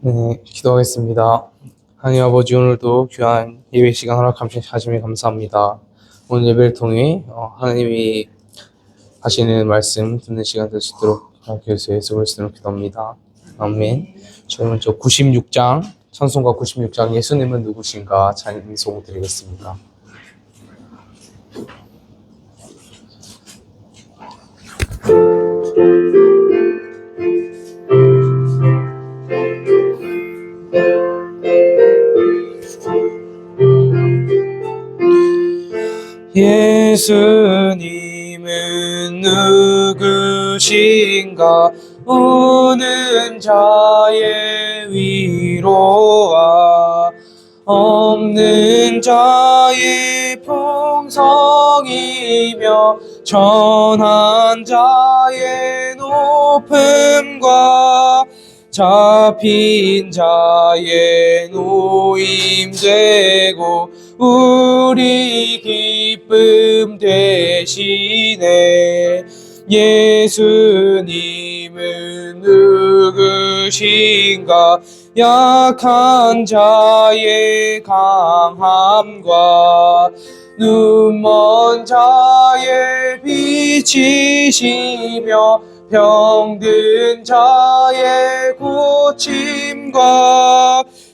네, 기도하겠습니다. 하나님 아버지, 오늘도 귀한 예배 시간 허락하심에 감사합니다. 오늘 예배를 통해 하나님이 하시는 말씀 듣는 시간 될 수 있도록 하나님께 예수 그리스도로 기도합니다. 아멘. 저희 먼저 96장 찬송가 96장 예수님은 누구신가 찬송 드리겠습니다. 예수님은 누구신가 우는 자의 위로와 없는 자의 풍성이며 전한 자의 높음과 잡힌 자의 노임되고 우리 기쁨 되시네. 예수님은 누구신가 약한 자의 강함과 눈먼 자의 빛이시며 병든 자의 고침과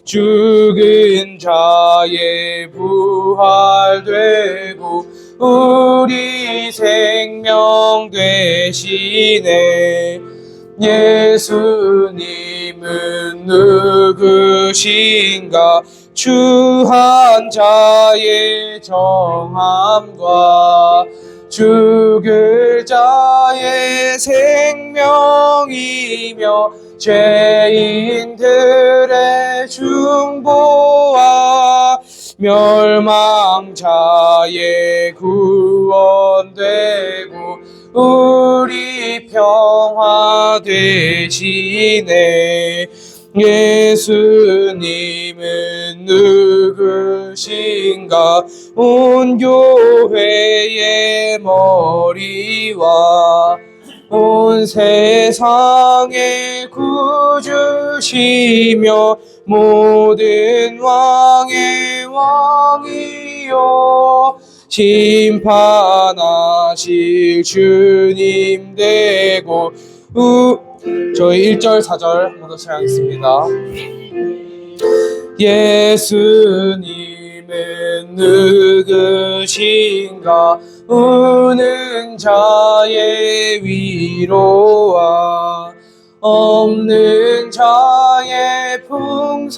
죽은 자의 부활되고 우리 생명 되시네. 예수님은 누구신가 추한 자의 정함과 죽을 자의 생명이며 죄인들의 중보와 멸망자의 구원되고 우리 평화 되시네. 예수님은 누구신가 온 교회의 머리와 온 세상의 구주시며 모든 왕의 왕이요 심판하실 주님 되고 저희 1절 4절 한 번 더 찬양하겠습니다. 예수님은 누구신가 우는 자의 위로와 없는 자의 풍성이며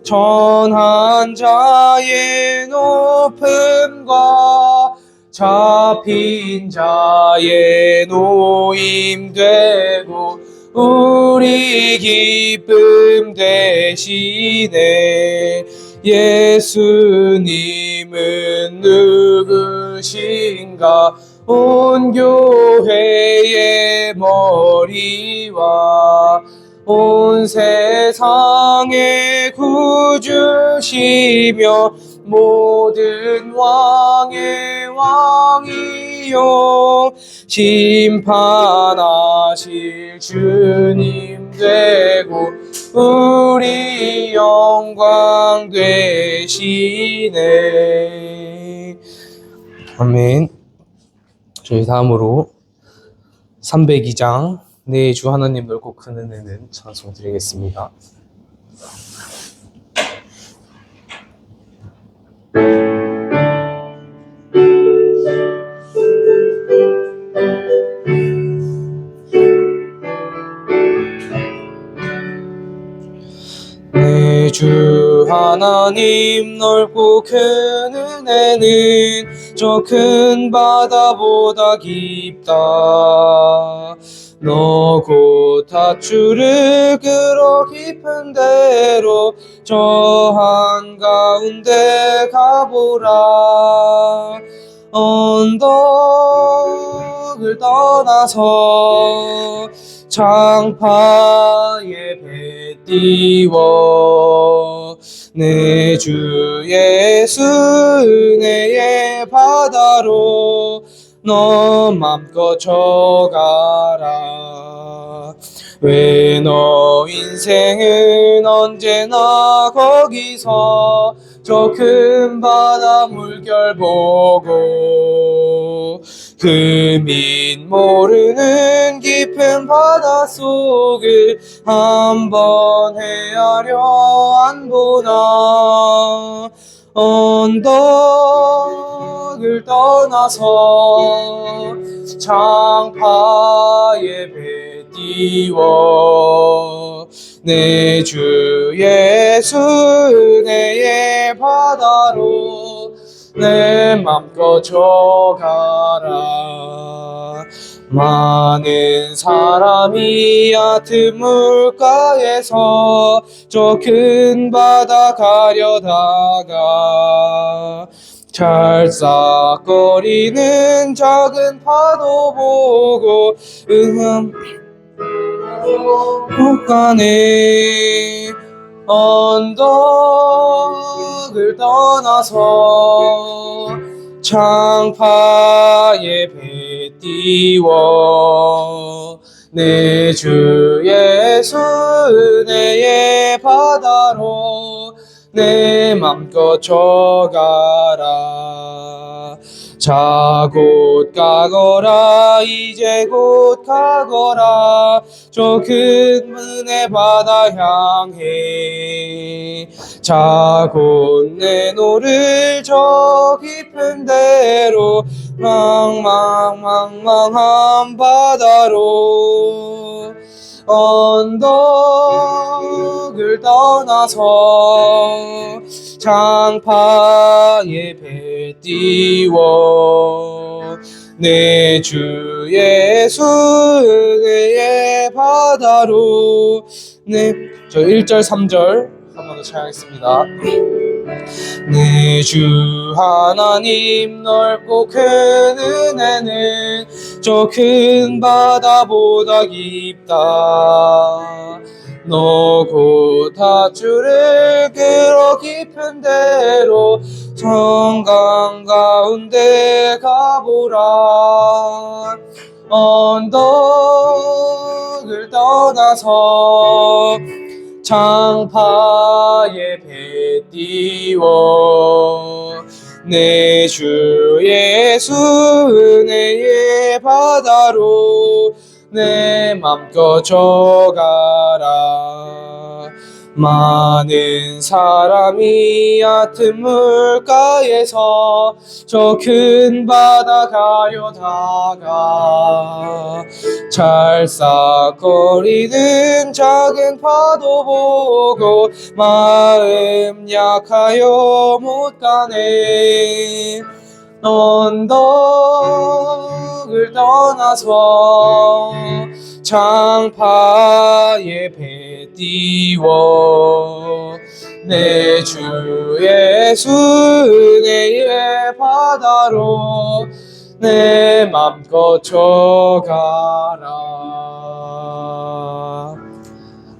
전한 자의 높음과 잡힌 자의 노임되고 우리 기쁨 되시네. 예수님은 누구신가 온 교회의 머리와 온 세상의 구주시며 모든 왕의 왕이요 심판하실 주님 되고 우리 영광 되시네. 아멘. 저희 다음으로 302장 내 주 하나님 넓고 큰 은혜는 찬송 드리겠습니다. 내 주 하나님 넓고 큰 은혜는 저 큰 바다보다 깊다. 너 곧 닷줄을 끌어 깊은 데로 저 한가운데 가보라. 언덕을 떠나서 장파에 배 띄워 내 주 예수 은혜의 바다로 너 맘껏 져가라. 왜 너 인생은 언제나 거기서 저 큰 바다 물결 보고 그 밑 모르는 깊은 바다 속을 한번 헤아려 안 보나. 언덕을 떠나서 창파의 배 띄워 내 주 예수 은혜의 바다로 내 맘껏 져가라. 많은 사람이 얕은 물가에서 저 큰 바다 가려다가 찰싹거리는 작은 파도 보고 못 가네. 언덕을 떠나서 창파의 배 띄워 내 주 예수 은혜의 바다로 내 맘껏 져가라. 자 곧 가거라. 이제 곧 가거라. 저 큰 은혜 바다 향해. 자 곧 내노를 저 깊은 데로 망망한 바다로. 언덕을 떠나서 창파의 배 띄워 내 주 예수 은혜의 바다로. 저 1절 3절 한 번 더 찬양하겠습니다. 내 주 하나님 넓고 큰 은혜는 저 큰 바다보다 깊다. 너 곧 밧줄을 끌어 깊은 데로 정강 가운데 가보라. 언덕을 떠나서 창파의 배 띄워 내 주 예수 은혜의 바다로 내 맘껏 져가라. 많은 사람이 얕은 물가에서 저 큰 바다 가려다가 찰싹거리는 작은 파도 보고 마음 약하여 못 가네. 언덕을 떠나서 창파의 배 띄워 내 주 예수 은혜의 바다로 내 맘껏 져가라.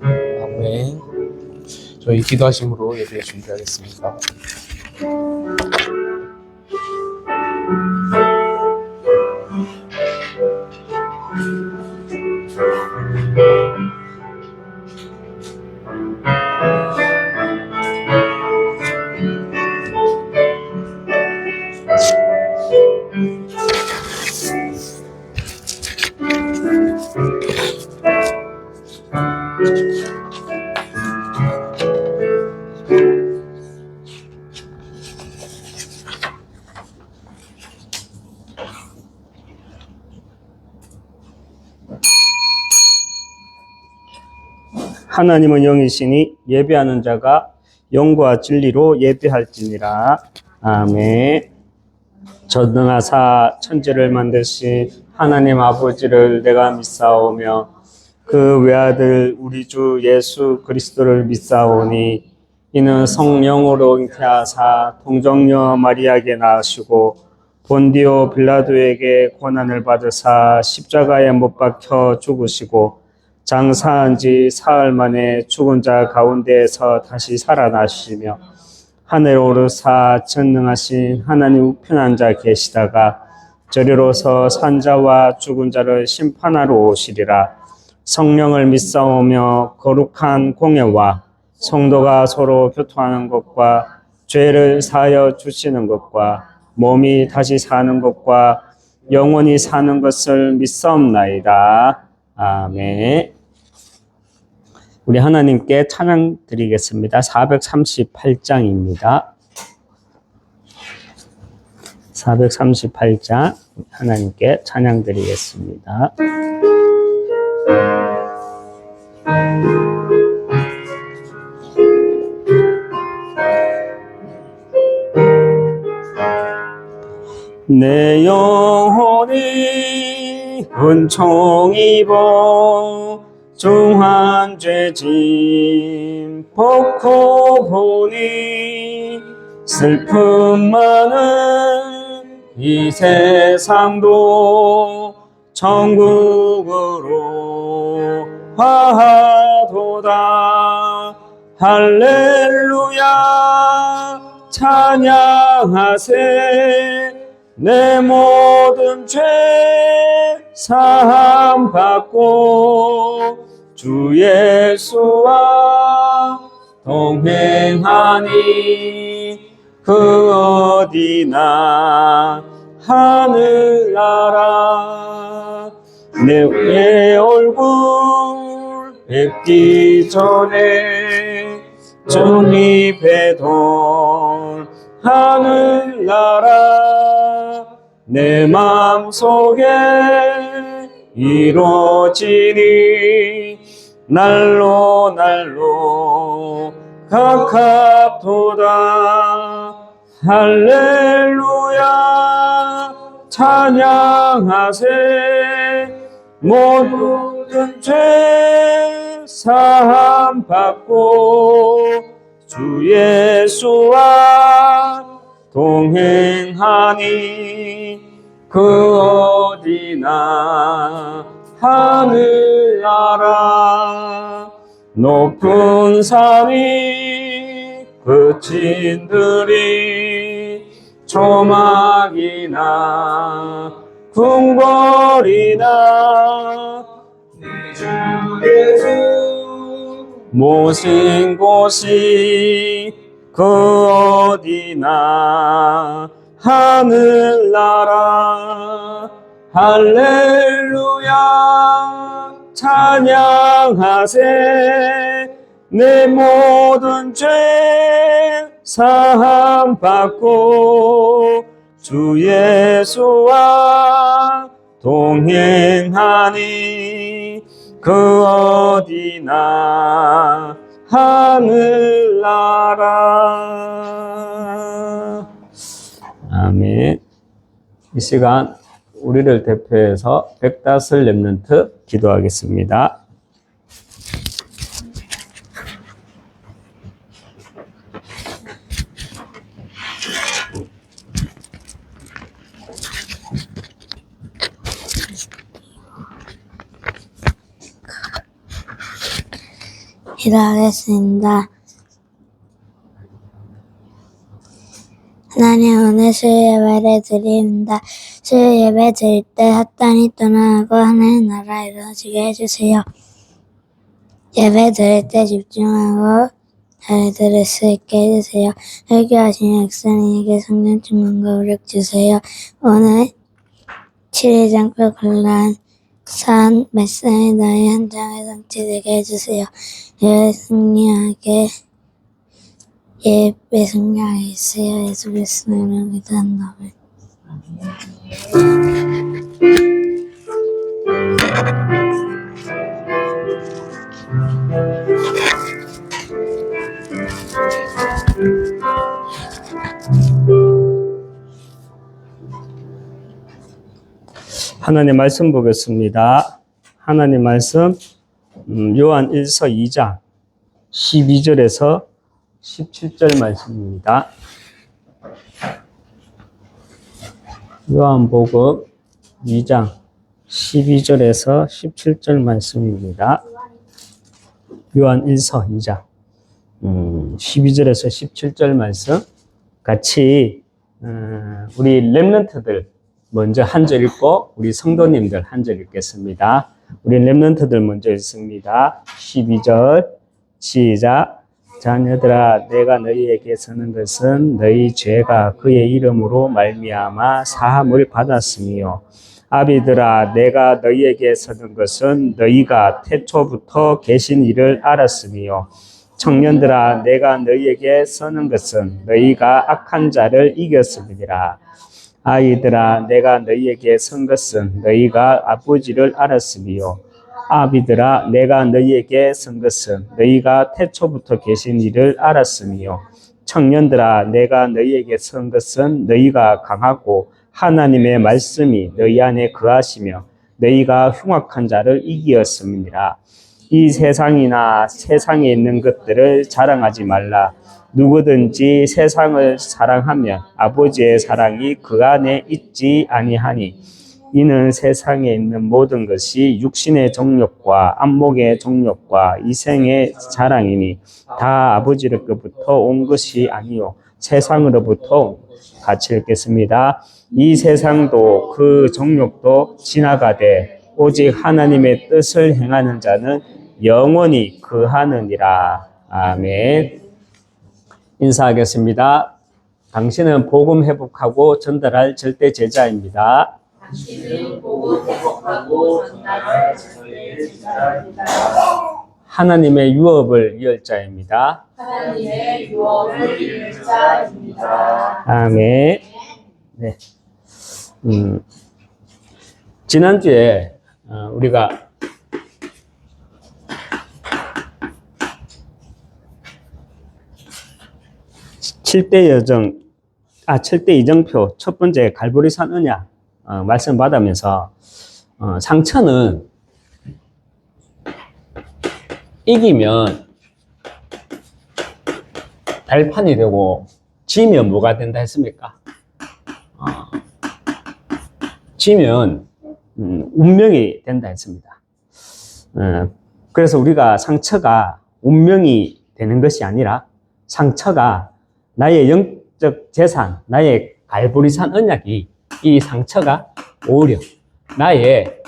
아멘. 저희 기도하심으로 예배 준비하겠습니다. 하나님은 영이시니 예배하는 자가 영과 진리로 예배할지니라. 아멘. 전능하사 천지를 만드신 하나님 아버지를 내가 믿사오며 그 외아들 우리 주 예수 그리스도를 믿사오니 이는 성령으로 잉태하사 동정녀 마리아에게 낳으시고 본디오 빌라도에게 고난을 받으사 십자가에 못 박혀 죽으시고 장사한 지 사흘 만에 죽은 자 가운데에서 다시 살아나시며 하늘 오르사 전능하신 하나님 우편한 자 계시다가 저리로서 산자와 죽은 자를 심판하러 오시리라. 성령을 믿사오며 거룩한 공예와 성도가 서로 교통하는 것과 죄를 사하여 주시는 것과 몸이 다시 사는 것과 영원히 사는 것을 믿사옵나이다. 아멘. 우리 하나님께 찬양 드리겠습니다. 438장입니다. 438장 하나님께 찬양 드리겠습니다. 내 영혼이 은총 입어 중한 죄짐 벗고 보니 슬픔 많은 이 세상도 천국으로 화하도다. 할렐루야 찬양하세. 내 모든 죄 사함 받고 주 예수와 동행하니 그 어디나 하늘나라. 내 얼굴 뵙기 전에 주님 뵈던 하늘나라 내 마음속에 이루어지니 날로 날로 가깝도다. 할렐루야 찬양하세. 모든 죄 사함 받고 주 예수와 동행하니 그 어디나 하늘나라. 높은 산이 그친 들이 조막이나 궁궐이나 내 주 예수 모신 곳이 그 어디나 하늘나라. 할렐루야 찬양하세. 내 모든 죄 사함 받고 주 예수와 동행하니 그 어디나 하늘나라. 아멘. 이 시간 우리를 대표해서 백다슬 렘넌트 기도하겠습니다. 기도하겠습니다. 하나님, 오늘 수요 예배를 드립니다. 수요 예배 드릴 때 사탄이 떠나고 하나님 나라 이루어지게 해주세요. 예배 드릴 때 집중하고 잘 들을 수 있게 해주세요. 설교하신 역사님에게 성령 충만과 오력 주세요. 오늘 7장 뼈곤란 산 말씀이 너희 현장에 성취되게 해주세요. 예배 승리하게 예배 승리하게 있어요. 예수 그리스도로 기도한다. 하나님 말씀 보겠습니다. 하나님 말씀 요한 1서 2장 12절에서 17절 말씀입니다. 요한복음 2장 12절에서 17절 말씀입니다. 요한 1서 2장 12절에서 17절 말씀 같이 우리 렘넌트들 먼저 한 절 읽고 우리 성도님들 한 절 읽겠습니다. 우리 랩런트들 먼저 읽습니다. 12절 시작. 자녀들아 내가 너희에게 서는 것은 너희 죄가 그의 이름으로 말미암아 사함을 받았으며 아비들아 내가 너희에게 서는 것은 너희가 태초부터 계신 이를 알았으며 청년들아 내가 너희에게 서는 것은 너희가 악한 자를 이겼음이니라. 아이들아 내가 너희에게 선 것은 너희가 아버지를 알았으며 아비들아 내가 너희에게 선 것은 너희가 태초부터 계신 이를 알았으며 청년들아 내가 너희에게 선 것은 너희가 강하고 하나님의 말씀이 너희 안에 거하시며 너희가 흉악한 자를 이기었음이니라. 이 세상이나 세상에 있는 것들을 자랑하지 말라. 누구든지 세상을 사랑하면 아버지의 사랑이 그 안에 있지 아니하니 이는 세상에 있는 모든 것이 육신의 정욕과 안목의 정욕과 이생의 자랑이니 다 아버지로부터 온 것이 아니요 세상으로부터 같이 읽겠습니다. 이 세상도 그 정욕도 지나가되 오직 하나님의 뜻을 행하는 자는 영원히 거하느니라. 아멘. 인사하겠습니다. 당신은 복음 회복하고 전달할 절대 제자입니다. 당신은 복음 회복하고 전달할 절대 제자입니다. 하나님의 유업을 이을 자입니다. 하나님의 유업을 이룰 자입니다. 아멘. 네. 지난주에 우리가 7대 이정표 첫 번째 갈보리산 언약 말씀 받으면서 상처는 이기면 발판이 되고 지면 뭐가 된다 했습니까? 지면 운명이 된다 했습니다. 그래서 우리가 상처가 운명이 되는 것이 아니라 상처가 나의 영적 재산, 나의 갈보리산 언약이 이 상처가 오히려 나의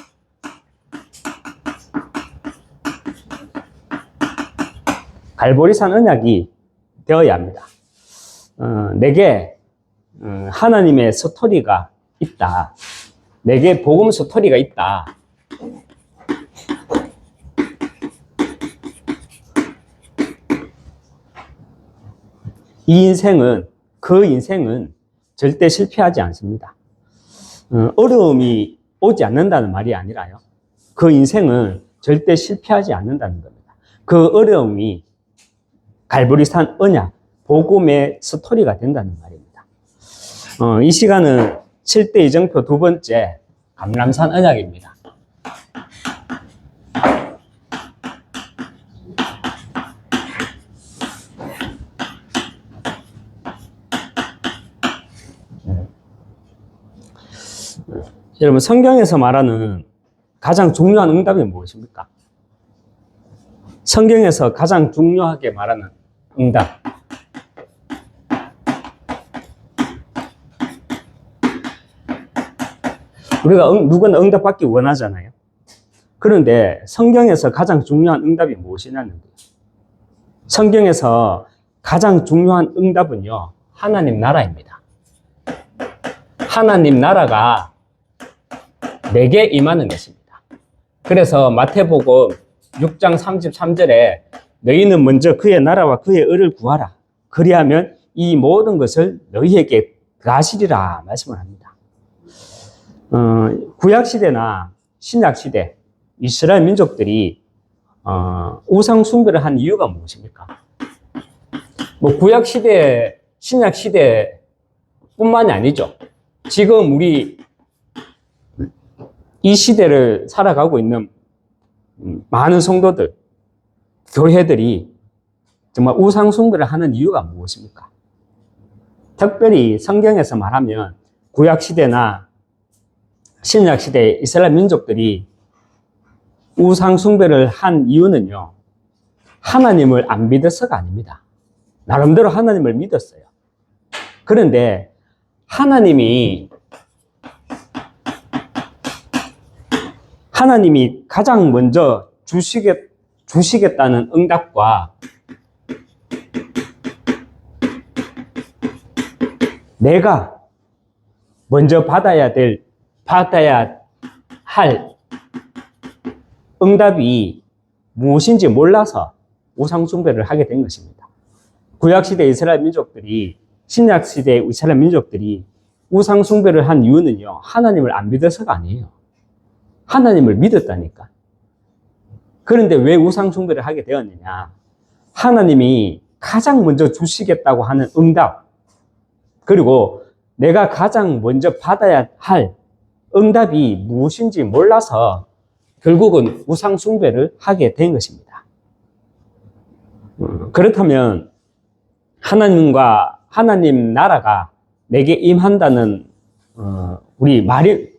갈보리산 언약이 되어야 합니다. 내게 하나님의 스토리가 있다. 내게 복음 스토리가 있다. 그 인생은 절대 실패하지 않습니다. 어려움이 오지 않는다는 말이 아니라요. 그 인생은 절대 실패하지 않는다는 겁니다. 그 어려움이 갈보리산 언약, 복음의 스토리가 된다는 말입니다. 이 시간은 7대 이정표 두 번째 감람산 언약입니다. 여러분 성경에서 말하는 가장 중요한 응답이 무엇입니까? 성경에서 가장 중요하게 말하는 응답. 우리가 누구나 응답받기 원하잖아요. 그런데 성경에서 가장 중요한 응답이 무엇이냐는 거예요. 성경에서 가장 중요한 응답은요, 하나님 나라입니다. 하나님 나라가 내게 임하는 것입니다. 그래서 마태복음 6장 33절에 너희는 먼저 그의 나라와 그의 의를 구하라. 그리하면 이 모든 것을 너희에게 더하시리라 말씀을 합니다. 구약시대나 신약시대 이스라엘 민족들이 우상 숭배를 한 이유가 무엇입니까? 구약시대, 신약시대 뿐만이 아니죠. 지금 우리 이 시대를 살아가고 있는 많은 성도들, 교회들이 정말 우상 숭배를 하는 이유가 무엇입니까? 특별히 성경에서 말하면 구약시대나 신약시대 이스라엘 민족들이 우상 숭배를 한 이유는요, 하나님을 안 믿어서가 아닙니다. 나름대로 하나님을 믿었어요. 그런데 하나님이 가장 먼저 주시겠다는 응답과 내가 먼저 받아야 할 응답이 무엇인지 몰라서 우상숭배를 하게 된 것입니다. 구약시대 이스라엘 민족들이, 신약시대 이스라엘 민족들이 우상숭배를 한 이유는요, 하나님을 안 믿어서가 아니에요. 하나님을 믿었다니까. 그런데 왜 우상숭배를 하게 되었느냐? 하나님이 가장 먼저 주시겠다고 하는 응답, 그리고 내가 가장 먼저 받아야 할 응답이 무엇인지 몰라서 결국은 우상숭배를 하게 된 것입니다. 그렇다면 하나님 나라가 내게 임한다는 우리 말이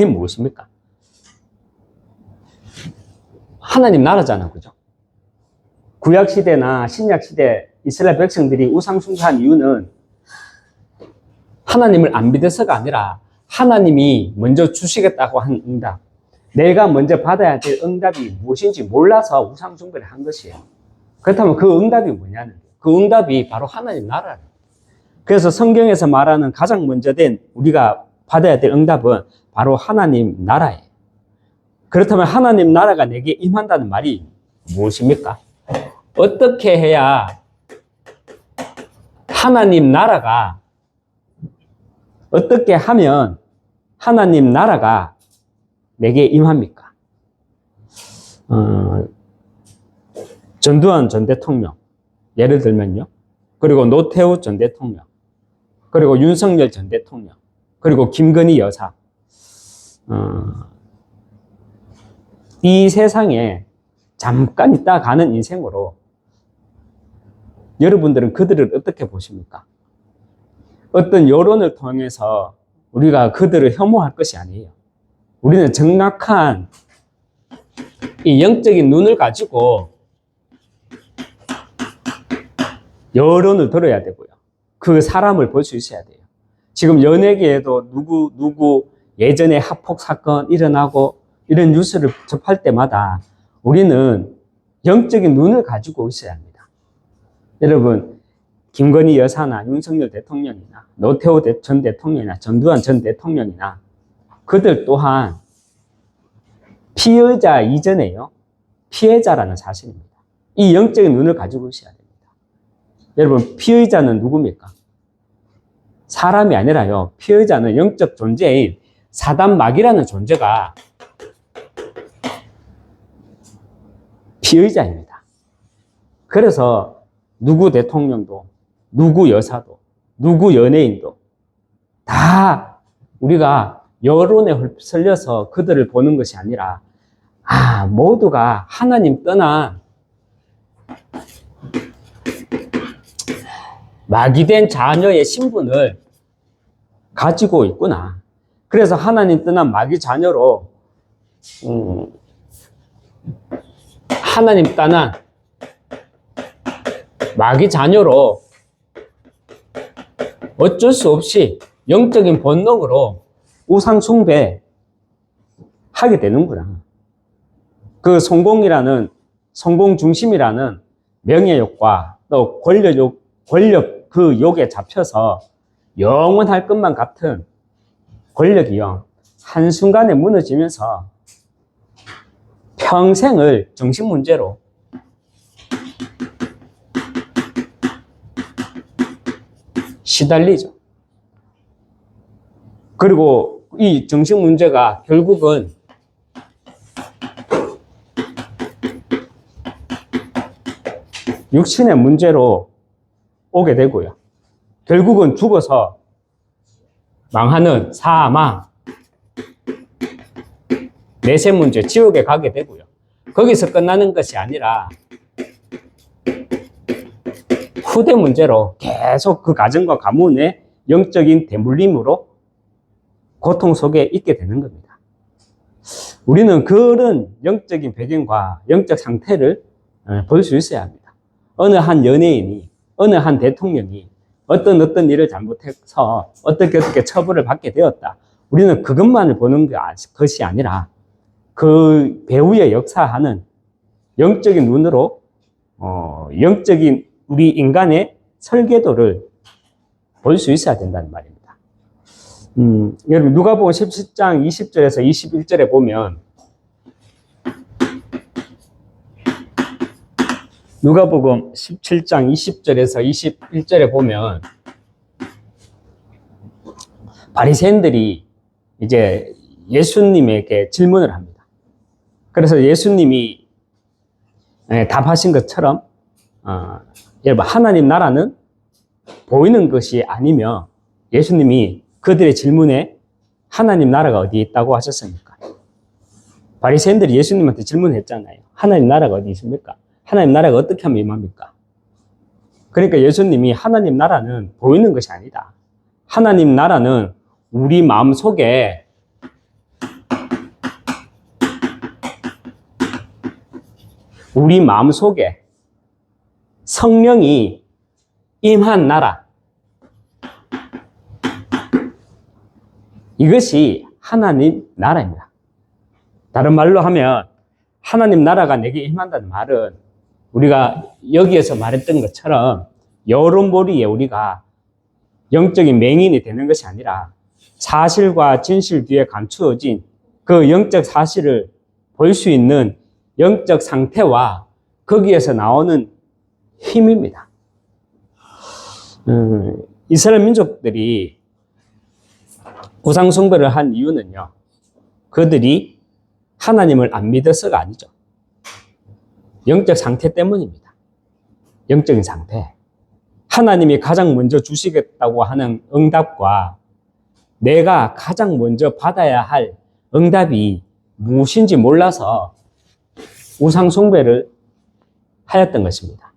무엇입니까? 하나님 나라잖아, 그죠? 구약 시대나 신약 시대 이스라엘 백성들이 우상숭배한 이유는 하나님을 안 믿어서가 아니라 하나님이 먼저 주시겠다고 한 응답, 내가 먼저 받아야 될 응답이 무엇인지 몰라서 우상숭배를 한 것이에요. 그렇다면 그 응답이 뭐냐는 거예요. 그 응답이 바로 하나님 나라예요. 그래서 성경에서 말하는 가장 먼저 된 우리가 받아야 될 응답은 바로 하나님 나라예요. 그렇다면 하나님 나라가 내게 임한다는 말이 무엇입니까? 어떻게 해야 하나님 나라가, 어떻게 하면 하나님 나라가 내게 임합니까? 전두환 전 대통령, 예를 들면요. 그리고 노태우 전 대통령, 그리고 윤석열 전 대통령, 그리고 김건희 여사. 이 세상에 잠깐 있다 가는 인생으로 여러분들은 그들을 어떻게 보십니까? 어떤 여론을 통해서 우리가 그들을 혐오할 것이 아니에요. 우리는 정확한 이 영적인 눈을 가지고 여론을 들어야 되고요. 그 사람을 볼 수 있어야 돼요. 지금 연예계에도 누구 예전에 학폭 사건 일어나고 이런 뉴스를 접할 때마다 우리는 영적인 눈을 가지고 있어야 합니다. 여러분, 김건희 여사나 윤석열 대통령이나 노태우 전 대통령이나 전두환 전 대통령이나 그들 또한 피의자 이전에요, 피해자라는 사실입니다. 이 영적인 눈을 가지고 있어야 됩니다. 여러분, 피의자는 누굽니까? 사람이 아니라요, 피의자는 영적 존재인 사단 마귀라는 존재가 피의자입니다. 그래서 누구 대통령도, 누구 여사도, 누구 연예인도 다 우리가 여론에 휩쓸려서 그들을 보는 것이 아니라 모두가 하나님 떠난 마귀된 자녀의 신분을 가지고 있구나. 그래서 하나님 떠난 마귀 자녀로 하나님 떠난 마귀 자녀로 어쩔 수 없이 영적인 본능으로 우상 숭배 하게 되는구나. 그 성공 중심이라는 명예욕과 또 권력 그 욕에 잡혀서 영원할 것만 같은 권력이요, 한순간에 무너지면서 평생을 정신문제로 시달리죠. 그리고 이 정신문제가 결국은 육신의 문제로 오게 되고요. 결국은 죽어서 망하는 사망, 내세 문제, 지옥에 가게 되고요. 거기서 끝나는 것이 아니라 후대 문제로 계속 그 가정과 가문의 영적인 대물림으로 고통 속에 있게 되는 겁니다. 우리는 그런 영적인 배경과 영적 상태를 볼 수 있어야 합니다. 어느 한 연예인이, 어느 한 대통령이 어떤 일을 잘못해서 어떻게 처벌을 받게 되었다. 우리는 그것만을 보는 것이 아니라 그 배후에 역사하는 영적인 눈으로 영적인 우리 인간의 설계도를 볼 수 있어야 된다는 말입니다. 여러분 누가복음 17장 20절에서 21절에 보면 누가복음 17장 20절에서 21절에 보면 바리새인들이 이제 예수님에게 질문을 합니다. 그래서 예수님이 답하신 것처럼 여러분 하나님 나라는 보이는 것이 아니며 예수님이 그들의 질문에 하나님 나라가 어디에 있다고 하셨습니까? 바리새인들이 예수님한테 질문했잖아요. 하나님 나라가 어디 있습니까? 하나님 나라가 어떻게 하면 임합니까? 그러니까 예수님이 하나님 나라는 보이는 것이 아니다. 하나님 나라는 우리 마음속에 성령이 임한 나라. 이것이 하나님 나라입니다. 다른 말로 하면 하나님 나라가 내게 임한다는 말은 우리가 여기에서 말했던 것처럼 여론몰이에 우리가 영적인 맹인이 되는 것이 아니라 사실과 진실 뒤에 감추어진 그 영적 사실을 볼 수 있는 영적 상태와 거기에서 나오는 힘입니다. 이스라엘 민족들이 우상 숭배를 한 이유는요, 그들이 하나님을 안 믿어서가 아니죠. 영적 상태 때문입니다. 영적인 상태. 하나님이 가장 먼저 주시겠다고 하는 응답과 내가 가장 먼저 받아야 할 응답이 무엇인지 몰라서 우상 숭배를 하였던 것입니다.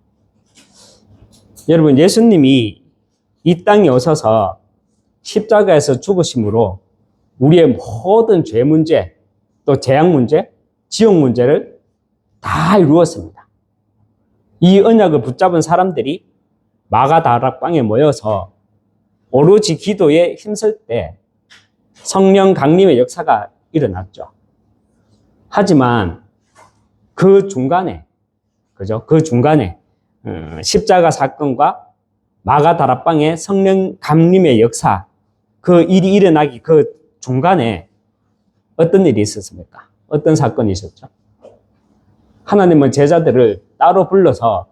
여러분, 예수님이 이 땅에 오셔서 십자가에서 죽으심으로 우리의 모든 죄 문제, 또 재앙 문제, 지옥 문제를 다 이루었습니다. 이 언약을 붙잡은 사람들이 마가다락방에 모여서 오로지 기도에 힘쓸 때 성령 강림의 역사가 일어났죠. 하지만 그 중간에 십자가 사건과 마가다락방의 성령 강림의 역사, 그 일이 일어나기 그 중간에 어떤 일이 있었습니까? 어떤 사건이 있었죠? 하나님은 제자들을 따로 불러서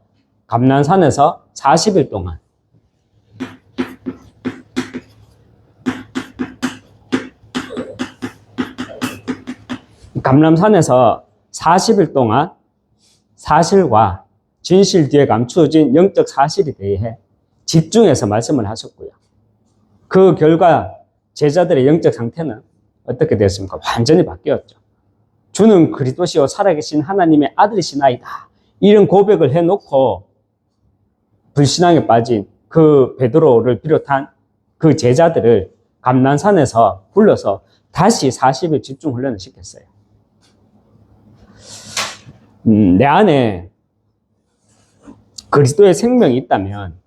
감난산에서 40일 동안 사실과 진실 뒤에 감추어진 영적 사실에 대해 집중해서 말씀을 하셨고요. 그 결과 제자들의 영적 상태는 어떻게 되었습니까? 완전히 바뀌었죠. 주는 그리스도시요 살아계신 하나님의 아들이시나이다. 이런 고백을 해놓고 불신앙에 빠진 그 베드로를 비롯한 그 제자들을 감난산에서 불러서 다시 40일 집중 훈련을 시켰어요. 내 안에 그리스도의 생명이 있다면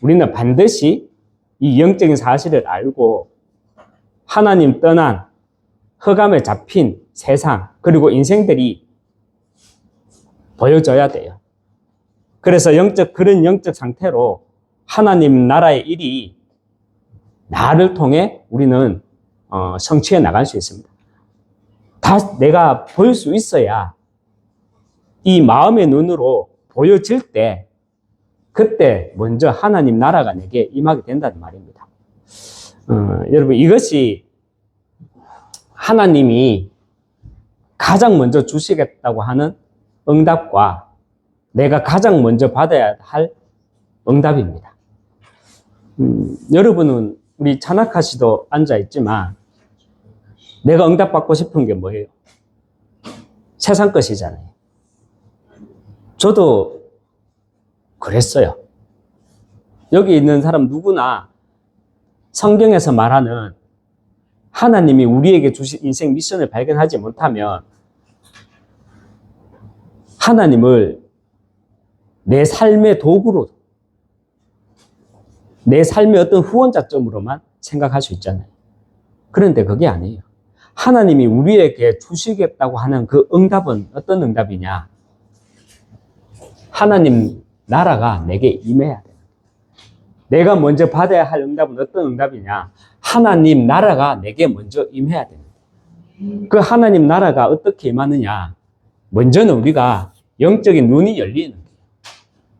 우리는 반드시 이 영적인 사실을 알고 하나님 떠난 흑암에 잡힌 세상 그리고 인생들이 보여져야 돼요. 그래서 그런 영적 상태로 하나님 나라의 일이 나를 통해 우리는 성취해 나갈 수 있습니다. 다 내가 볼 수 있어야 이 마음의 눈으로 보여질 때 그때 먼저 하나님 나라가 내게 임하게 된다는 말입니다. 여러분, 이것이 하나님이 가장 먼저 주시겠다고 하는 응답과 내가 가장 먼저 받아야 할 응답입니다. 여러분은 우리 찬학하시도 앉아있지만 내가 응답받고 싶은 게 뭐예요? 세상 것이잖아요. 저도 그랬어요. 여기 있는 사람 누구나 성경에서 말하는 하나님이 우리에게 주신 인생 미션을 발견하지 못하면 하나님을 내 삶의 도구로, 내 삶의 어떤 후원자점으로만 생각할 수 있잖아요. 그런데 그게 아니에요. 하나님이 우리에게 주시겠다고 하는 그 응답은 어떤 응답이냐? 하나님 나라가 내게 임해야 돼. 내가 먼저 받아야 할 응답은 어떤 응답이냐? 하나님 나라가 내게 먼저 임해야 돼. 그 하나님 나라가 어떻게 임하느냐? 먼저는 우리가 영적인 눈이 열리는 거예요.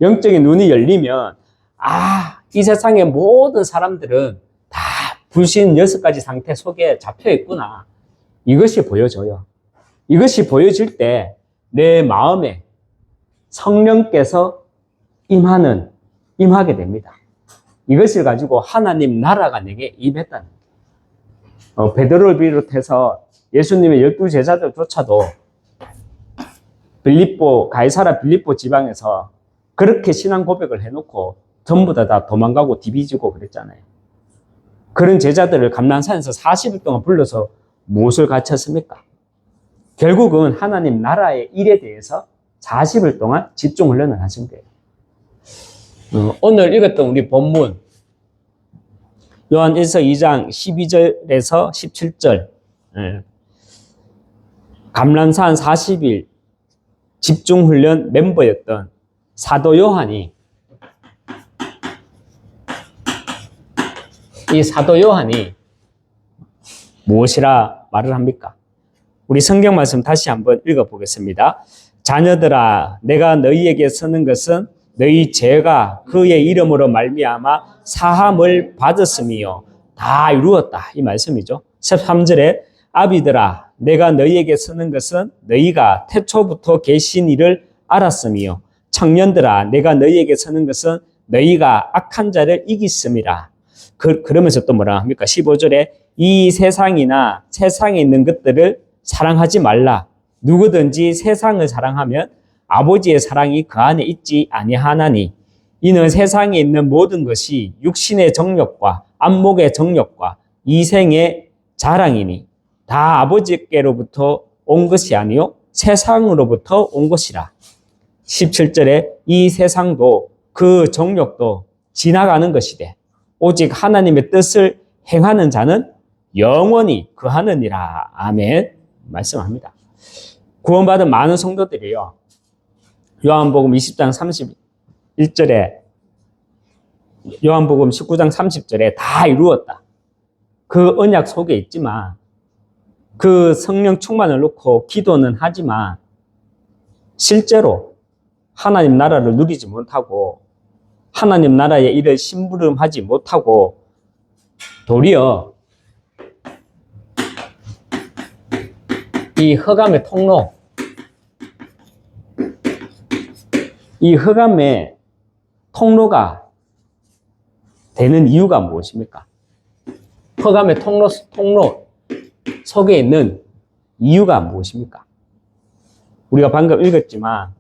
영적인 눈이 열리면 이 세상의 모든 사람들은 다 불신 6가지 상태 속에 잡혀 있구나. 이것이 보여져요. 이것이 보여질 때 내 마음에 성령께서 임하게 됩니다. 이것을 가지고 하나님 나라가 내게 임했다는 거예요. 베드로를 비롯해서 예수님의 12 제자들조차도 가이사라 빌립보 지방에서 그렇게 신앙 고백을 해놓고 전부 다 도망가고 뒤비지고 그랬잖아요. 그런 제자들을 감람산에서 40일 동안 불러서 무엇을 가르쳤습니까? 결국은 하나님 나라의 일에 대해서 40일 동안 집중 훈련을 하신 거예요. 오늘 읽었던 우리 본문 요한일서 2장 12절에서 17절 감람산 40일 집중훈련 멤버였던 사도 요한이 무엇이라 말을 합니까? 우리 성경 말씀 다시 한번 읽어보겠습니다. 자녀들아, 내가 너희에게 쓰는 것은 너희 죄가 그의 이름으로 말미암아 사함을 받았음이요 다 이루었다, 이 말씀이죠. 13절에 아비들아, 내가 너희에게 쓰는 것은 너희가 태초부터 계신 이를 알았음이요 청년들아, 내가 너희에게 쓰는 것은 너희가 악한 자를 이gis음이라. 그러면서 또 뭐라 합니까? 15절에 이 세상이나 세상에 있는 것들을 사랑하지 말라. 누구든지 세상을 사랑하면 아버지의 사랑이 그 안에 있지 아니하나니 이는 세상에 있는 모든 것이 육신의 정욕과 안목의 정욕과 이생의 자랑이니 다 아버지께로부터 온 것이 아니요 세상으로부터 온 것이라. 17절에 이 세상도 그 정욕도 지나가는 것이되 오직 하나님의 뜻을 행하는 자는 영원히 그하느니라. 아멘. 말씀합니다. 구원받은 많은 성도들이요, 요한복음 20장 31절에 요한복음 19장 30절에 다 이루었다. 그 언약 속에 있지만 그 성령 충만을 놓고 기도는 하지만 실제로 하나님 나라를 누리지 못하고 하나님 나라의 일을 심부름하지 못하고 도리어 이 흑암의 통로, 이 흑암의 통로가 되는 이유가 무엇입니까? 흑암의 통로 속에 있는 이유가 무엇입니까? 우리가 방금 읽었지만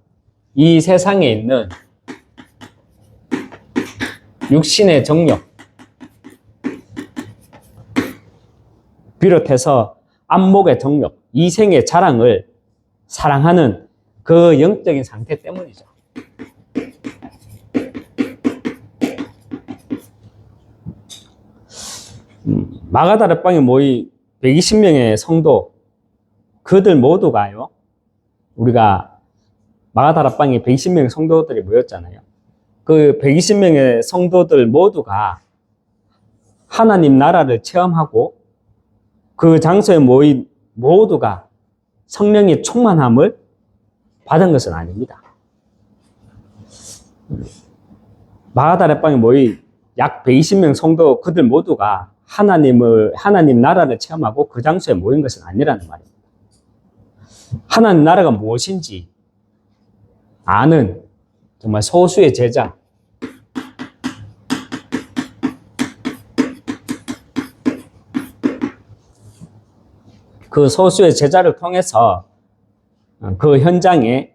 이 세상에 있는 육신의 정욕 비롯해서 안목의 정욕, 이생의 자랑을 사랑하는 그 영적인 상태 때문이죠. 마가다락방에 모인 120명의 성도, 그들 모두가요, 우리가 마가다락방에 120명의 성도들이 모였잖아요. 그 120명의 성도들 모두가 하나님 나라를 체험하고 그 장소에 모인 모두가 성령의 충만함을 받은 것은 아닙니다. 마가다락방에 모인 약 120명 성도 그들 모두가 하나님 나라를 체험하고 그 장소에 모인 것은 아니라는 말입니다. 하나님 나라가 무엇인지 아는 정말 소수의 제자, 그 소수의 제자를 통해서 그 현장에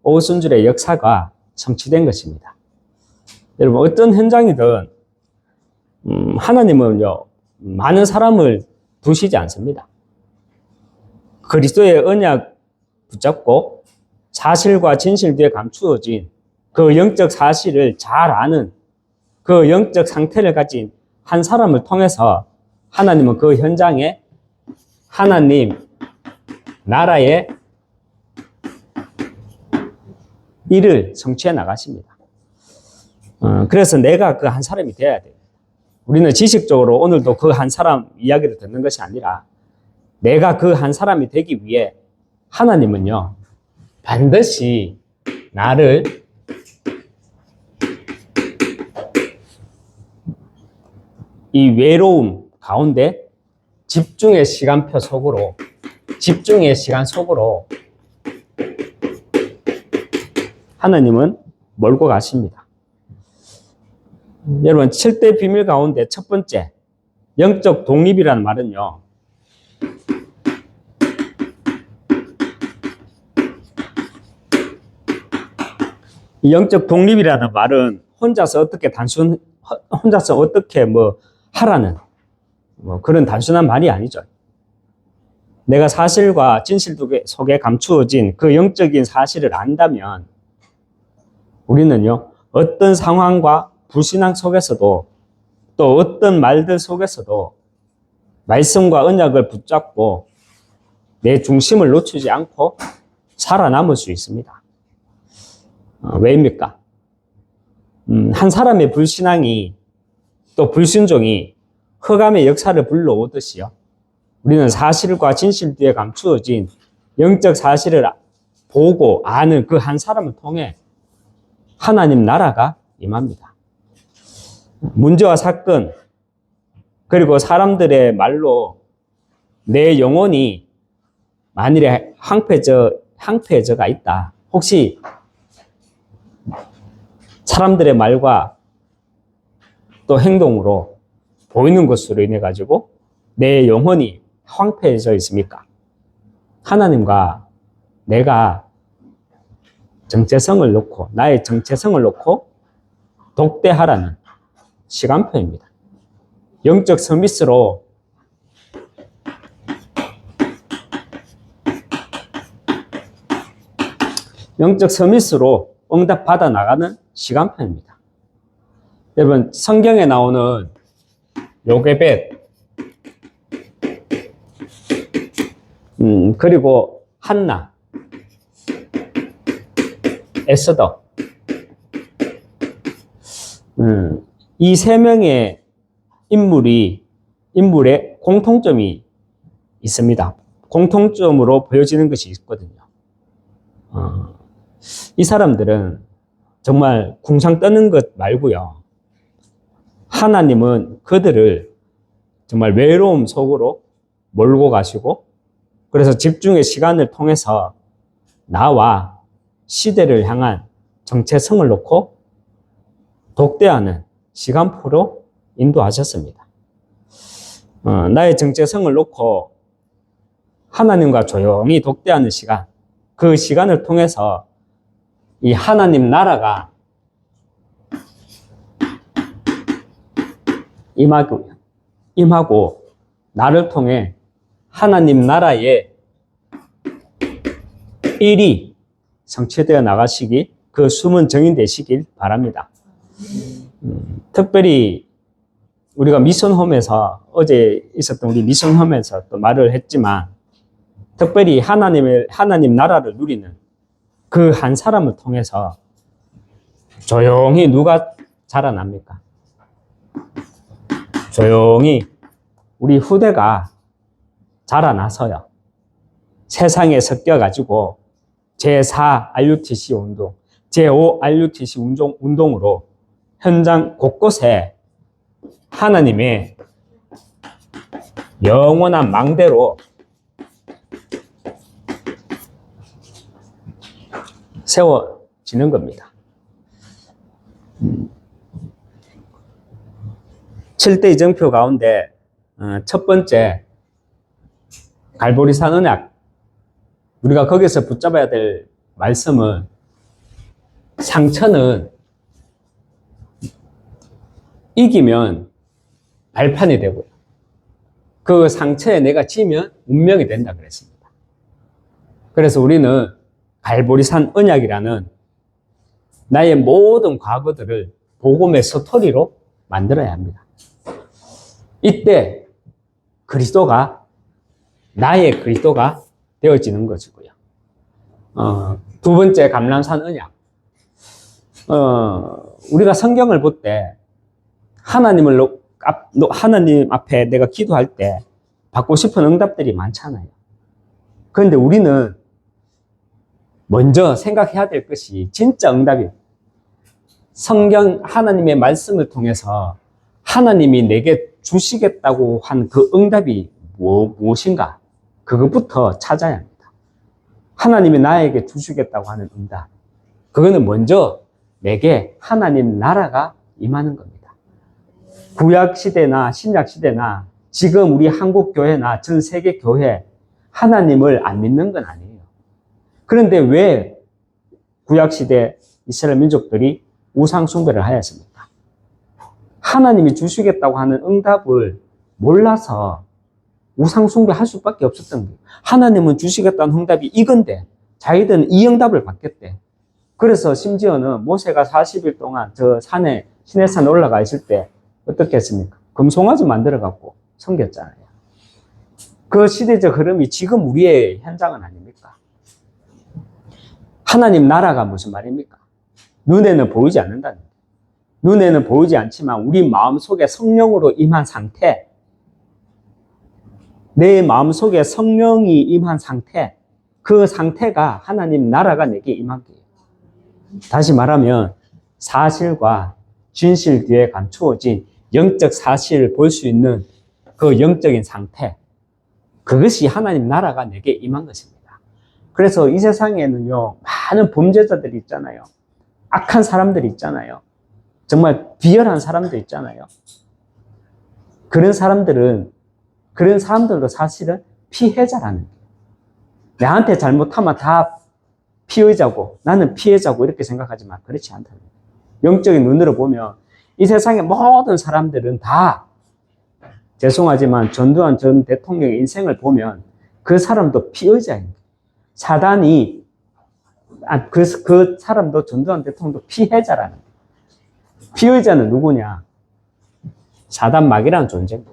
오순절의 역사가 성취된 것입니다. 여러분, 어떤 현장이든 하나님은요, 많은 사람을 두시지 않습니다. 그리스도의 언약 붙잡고 사실과 진실 뒤에 감추어진 그 영적 사실을 잘 아는 그 영적 상태를 가진 한 사람을 통해서 하나님은 그 현장에 하나님 나라의 일을 성취해 나가십니다. 그래서 내가 그 한 사람이 되어야 돼요. 우리는 지식적으로 오늘도 그 한 사람 이야기를 듣는 것이 아니라 내가 그 한 사람이 되기 위해 하나님은요, 반드시 나를 이 외로움 가운데 집중의 시간표 속으로, 집중의 시간 속으로 하나님은 몰고 가십니다. 여러분, 7대 비밀 가운데 첫 번째, 영적 독립이라는 말은요, 이 영적 독립이라는 말은 혼자서 어떻게 하라는 그런 단순한 말이 아니죠. 내가 사실과 진실 속에 감추어진 그 영적인 사실을 안다면 우리는요, 어떤 상황과 불신앙 속에서도 또 어떤 말들 속에서도 말씀과 언약을 붙잡고 내 중심을 놓치지 않고 살아남을 수 있습니다. 왜입니까? 한 사람의 불신앙이 또 불순종이 흑암의 역사를 불러오듯이요, 우리는 사실과 진실 뒤에 감추어진 영적 사실을 보고 아는 그 한 사람을 통해 하나님 나라가 임합니다. 문제와 사건, 그리고 사람들의 말로 내 영혼이 만일에 황폐해져가 있다. 혹시 사람들의 말과 또 행동으로 보이는 것으로 인해 가지고 내 영혼이 황폐해져 있습니까? 하나님과 내가 정체성을 놓고, 나의 정체성을 놓고 독대하라는 시간표입니다. 영적 서밋으로 응답받아 나가는 시간표입니다. 여러분, 성경에 나오는 요게벳, 그리고 한나, 에스더, 이 세 명의 인물의 공통점이 있습니다. 공통점으로 보여지는 것이 있거든요. 이 사람들은 정말 궁상 떠는 것 말고요, 하나님은 그들을 정말 외로움 속으로 몰고 가시고, 그래서 집중의 시간을 통해서 나와 시대를 향한 정체성을 놓고 독대하는 시간표로 인도하셨습니다. 나의 정체성을 놓고 하나님과 조용히 독대하는 시간, 그 시간을 통해서 이 하나님 나라가 임하고 나를 통해 하나님 나라의 일이 성취되어 나가시기, 그 숨은 정인되시길 바랍니다. 특별히 우리가 미션홈에서, 어제 있었던 우리 미션홈에서 또 말을 했지만, 특별히 하나님 나라를 누리는 그 한 사람을 통해서 조용히 누가 자라납니까? 조용히 우리 후대가 자라나서요, 세상에 섞여가지고 제4 RUTC 운동, 제5 RUTC 운동으로 현장 곳곳에 하나님의 영원한 망대로 세워지는 겁니다. 7대 이정표 가운데 첫 번째, 갈보리산 언약, 우리가 거기서 붙잡아야 될 말씀은, 상처는 이기면 발판이 되고요, 그 상처에 내가 지면 운명이 된다 그랬습니다. 그래서 우리는 갈보리산 언약이라는 나의 모든 과거들을 복음의 스토리로 만들어야 합니다. 이때 그리스도가 나의 그리스도가 되어지는 것이고요. 두 번째 감람산 언약. 우리가 성경을 볼 때 하나님 앞에 내가 기도할 때 받고 싶은 응답들이 많잖아요. 그런데 우리는 먼저 생각해야 될 것이 진짜 응답이에요. 성경 하나님의 말씀을 통해서 하나님이 내게 주시겠다고 한 그 응답이 무엇인가? 그것부터 찾아야 합니다. 하나님이 나에게 주시겠다고 하는 응답. 그거는 먼저 내게 하나님 나라가 임하는 겁니다. 구약 시대나 신약 시대나 지금 우리 한국 교회나 전 세계 교회 하나님을 안 믿는 건 아니에요. 그런데 왜 구약 시대 이스라엘 민족들이 우상 숭배를 하였습니까? 하나님이 주시겠다고 하는 응답을 몰라서 우상 숭배할 수밖에 없었던 거예요. 하나님은 주시겠다는 응답이 이건데 자기들은 이 응답을 받겠대. 그래서 심지어는 모세가 40일 동안 저 산에 시내산에 올라가 있을 때 어떻게 했습니까? 금송아지 만들어 갖고 섬겼잖아요. 그 시대적 흐름이 지금 우리의 현장은 아닙니까? 하나님 나라가 무슨 말입니까? 눈에는 보이지 않는다는 거예요. 눈에는 보이지 않지만 우리 마음속에 성령으로 임한 상태, 내 마음속에 성령이 임한 상태, 그 상태가 하나님 나라가 내게 임한 거예요. 다시 말하면 사실과 진실 뒤에 감추어진 영적 사실을 볼 수 있는 그 영적인 상태, 그것이 하나님 나라가 내게 임한 것입니다. 그래서 이 세상에는요, 많은 범죄자들이 있잖아요. 악한 사람들이 있잖아요. 정말 비열한 사람들 있잖아요. 그런 사람들도 사실은 피해자라는 거예요. 나한테 잘못하면 다 피의자고 나는 피해자고 이렇게 생각하지만 그렇지 않다는 거예요. 영적인 눈으로 보면 이 세상의 모든 사람들은 다, 죄송하지만 전두환 전 대통령의 인생을 보면 그 사람도 피의자인 거예요. 사단이 그 사람도 전두환 대통령도 피해자라는 거예요. 피의자는 누구냐? 사단 마귀라는 존재입니다.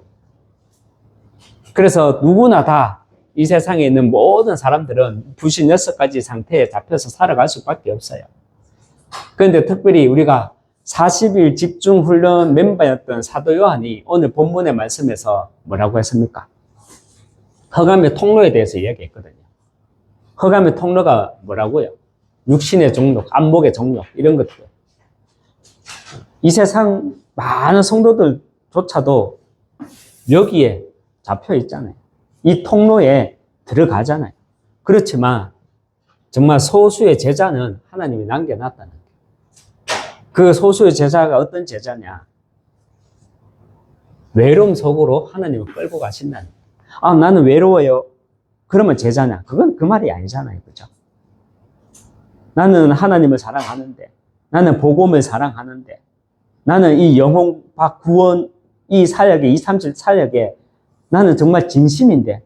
그래서 누구나 다 이 세상에 있는 모든 사람들은 불신 6가지 상태에 잡혀서 살아갈 수밖에 없어요. 그런데 특별히 우리가 40일 집중훈련 멤버였던 사도 요한이 오늘 본문의 말씀에서 뭐라고 했습니까? 흑암의 통로에 대해서 이야기했거든요. 흑암의 통로가 뭐라고요? 육신의 정욕, 안목의 정욕, 이런 것들. 이 세상 많은 성도들조차도 여기에 잡혀 있잖아요. 이 통로에 들어가잖아요. 그렇지만 정말 소수의 제자는 하나님이 남겨놨다는 거예요. 그 소수의 제자가 어떤 제자냐? 외로움 속으로 하나님을 끌고 가신다는 거예요. 아, 나는 외로워요. 그러면 제자냐? 그건 그 말이 아니잖아요. 그죠? 나는 하나님을 사랑하는데, 나는 복음을 사랑하는데, 나는 이 영혼 구원, 이 사역에, 237 사역에 나는 정말 진심인데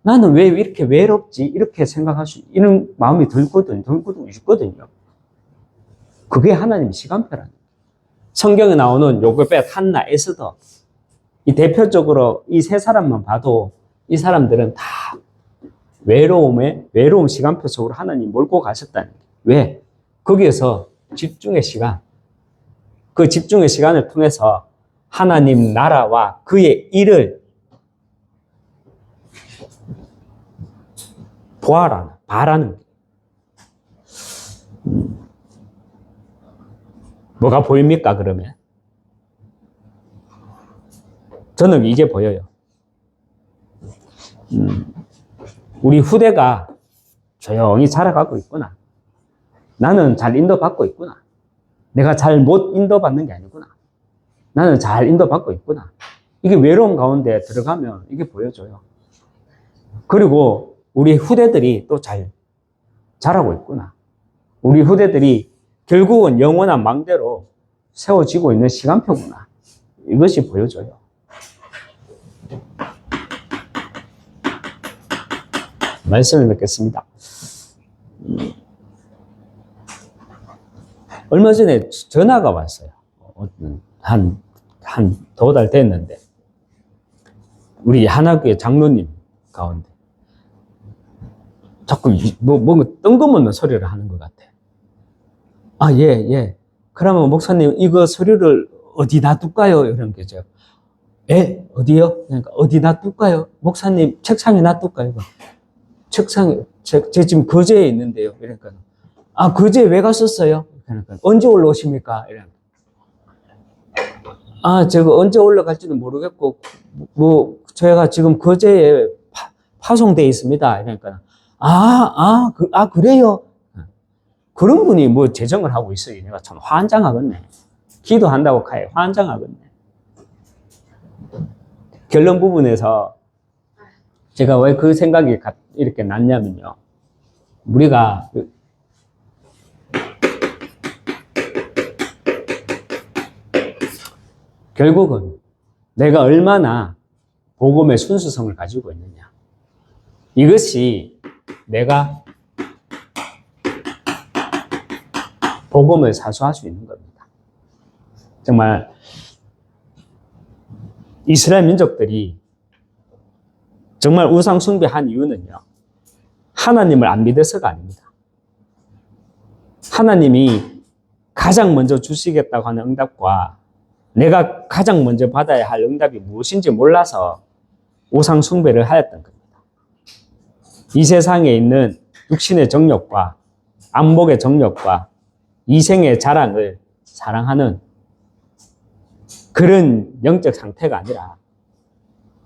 나는 왜 이렇게 외롭지? 이렇게 생각할 수, 이런 마음이 들거든요. 있거든요. 그게 하나님의 시간표라는 거예요. 성경에 나오는 요굳벳, 한나, 에스더, 이 대표적으로 이 세 사람만 봐도 이 사람들은 다 외로움 시간표 속으로 하나님 몰고 가셨다는 거예요. 왜? 거기에서 집중의 시간, 그 집중의 시간을 통해서 하나님 나라와 그의 일을 바라는 거예요. 뭐가 보입니까, 그러면? 저는 이게 보여요. 우리 후대가 조용히 자라가고 있구나. 나는 잘 인도받고 있구나. 내가 잘 못 인도받는 게 아니구나. 나는 잘 인도받고 있구나. 이게 외로움 가운데 들어가면 이게 보여줘요. 그리고 우리 후대들이 또 잘 자라고 있구나. 우리 후대들이 결국은 영원한 망대로 세워지고 있는 시간표구나. 이것이 보여줘요. 말씀을 맺겠습니다. 얼마 전에 전화가 왔어요. 한 두 달 됐는데, 우리 하나교회 장로님 가운데 자꾸 뭔가 뜬금없는 소리를 하는 것 같아. 아, 예. 그러면 목사님, 이거 서류를 어디 놔둘까요? 이런 거죠. 예? 어디요? 그러니까 어디 놔둘까요? 목사님, 책상에 놔둘까요? 책상에, 제 지금 거제에 있는데요. 그러니까, 아, 거제에 왜 갔었어요? 그러니까, 언제 올라오십니까? 이러니까, 아, 제가 언제 올라갈지는 모르겠고, 저희가 지금 거제에 파송돼 있습니다. 그러니까, 그래요? 그런 분이 뭐 재정을 하고 있어요. 내가 참 환장하겠네. 기도한다고 가요. 환장하겠네. 결론 부분에서 제가 왜 그 생각이 이렇게 났냐면요. 우리가 결국은 내가 얼마나 복음의 순수성을 가지고 있느냐. 이것이 내가 복음을 사수할 수 있는 겁니다. 정말 이스라엘 민족들이 정말 우상 숭배한 이유는요. 하나님을 안 믿어서가 아닙니다. 하나님이 가장 먼저 주시겠다고 하는 응답과 내가 가장 먼저 받아야 할 응답이 무엇인지 몰라서 우상 숭배를 하였던 겁니다. 이 세상에 있는 육신의 정욕과 안목의 정욕과 이생의 자랑을 사랑하는 그런 영적 상태가 아니라